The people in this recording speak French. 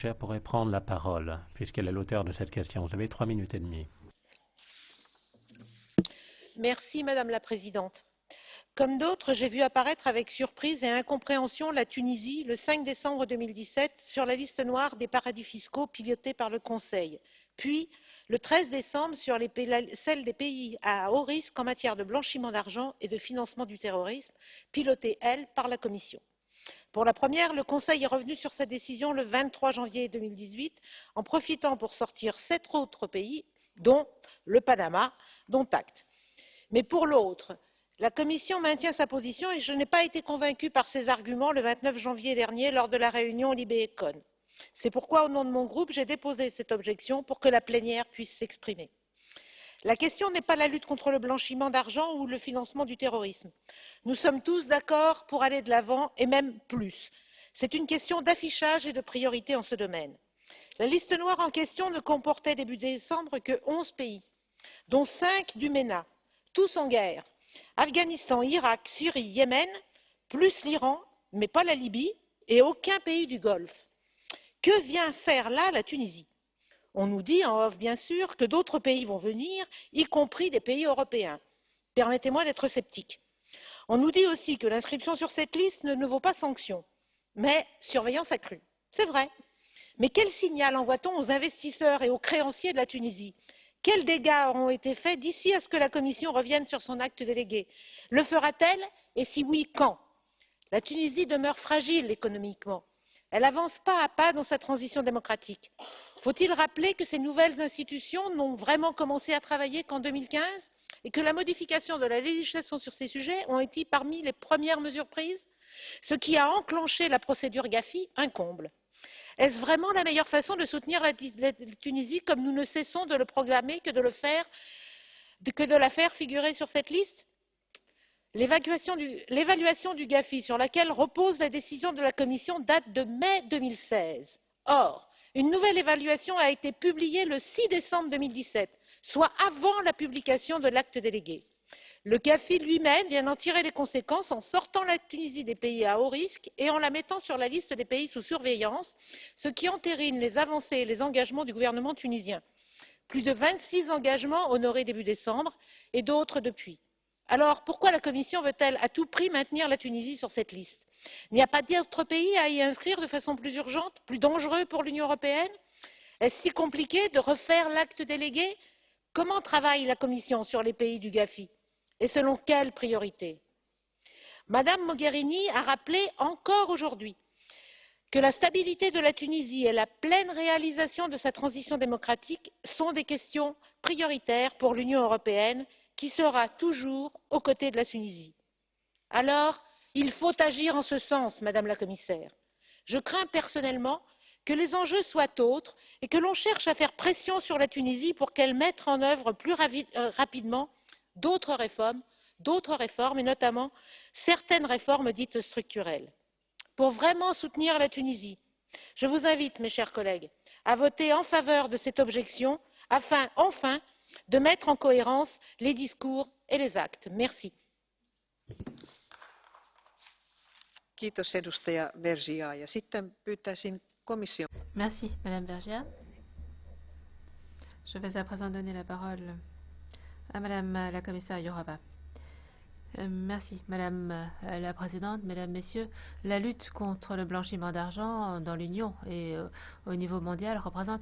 Cher pourrait prendre la parole, puisqu'elle est l'auteur de cette question. Vous avez 3 minutes et demie. Merci, Madame la Présidente. Comme d'autres, j'ai vu apparaître avec surprise et incompréhension la Tunisie le 5 décembre 2017 sur la liste noire des paradis fiscaux pilotée par le Conseil, puis le 13 décembre sur celle des pays à haut risque en matière de blanchiment d'argent et de financement du terrorisme, pilotée, elle, par la Commission. Pour la première, le Conseil est revenu sur sa décision le 23 janvier 2018, en profitant pour sortir 7 autres pays, dont le Panama, dont acte. Mais pour l'autre, la Commission maintient sa position et je n'ai pas été convaincue par ses arguments le 29 janvier dernier lors de la réunion Libe-Econ. C'est pourquoi, au nom de mon groupe, j'ai déposé cette objection pour que la plénière puisse s'exprimer. La question n'est pas la lutte contre le blanchiment d'argent ou le financement du terrorisme. Nous sommes tous d'accord pour aller de l'avant et même plus. C'est une question d'affichage et de priorité en ce domaine. La liste noire en question ne comportait début décembre que 11 pays, dont 5 du MENA, tous en guerre. Afghanistan, Irak, Syrie, Yémen, plus l'Iran, mais pas la Libye, et aucun pays du Golfe. Que vient faire là la Tunisie? On nous dit en off, bien sûr, que d'autres pays vont venir, y compris des pays européens. Permettez-moi d'être sceptique. On nous dit aussi que l'inscription sur cette liste ne vaut pas sanction, mais surveillance accrue. C'est vrai. Mais quel signal envoie-t-on aux investisseurs et aux créanciers de la Tunisie? Quels dégâts auront été faits d'ici à ce que la Commission revienne sur son acte délégué? Le fera-t-elle? Et si oui, quand? La Tunisie demeure fragile économiquement. Elle avance pas à pas dans sa transition démocratique. Faut-il rappeler que ces nouvelles institutions n'ont vraiment commencé à travailler qu'en 2015 et que la modification de la législation sur ces sujets ont été parmi les premières mesures prises? Ce qui a enclenché la procédure GAFI, un comble. Est-ce vraiment la meilleure façon de soutenir la Tunisie comme nous ne cessons de le proclamer que de la faire figurer sur cette liste? L'évaluation du GAFI sur laquelle repose la décision de la Commission date de mai 2016. Or, une nouvelle évaluation a été publiée le 6 décembre 2017, soit avant la publication de l'acte délégué. Le GAFI lui-même vient d'en tirer les conséquences en sortant la Tunisie des pays à haut risque et en la mettant sur la liste des pays sous surveillance, ce qui entérine les avancées et les engagements du gouvernement tunisien. Plus de 26 engagements honorés début décembre et d'autres depuis. Alors pourquoi la Commission veut-elle à tout prix maintenir la Tunisie sur cette liste? Il n'y a pas d'autres pays à y inscrire de façon plus urgente, plus dangereux pour l'Union européenne? Est-ce si compliqué de refaire l'acte délégué? Comment travaille la Commission sur les pays du GAFI? Et selon quelles priorités? Madame Mogherini a rappelé encore aujourd'hui que la stabilité de la Tunisie et la pleine réalisation de sa transition démocratique sont des questions prioritaires pour l'Union européenne, qui sera toujours aux côtés de la Tunisie. Alors, il faut agir en ce sens, Madame la Commissaire. Je crains personnellement que les enjeux soient autres et que l'on cherche à faire pression sur la Tunisie pour qu'elle mette en œuvre plus rapidement d'autres réformes, et notamment certaines réformes dites structurelles. Pour vraiment soutenir la Tunisie, je vous invite, mes chers collègues, à voter en faveur de cette objection afin, enfin, de mettre en cohérence les discours et les actes. Merci. Merci, Madame Vergiat. Je vais à présent donner la parole à Madame la Commissaire Jourova. Merci, Madame la Présidente, Mesdames, Messieurs. La lutte contre le blanchiment d'argent dans l'Union et au niveau mondial représente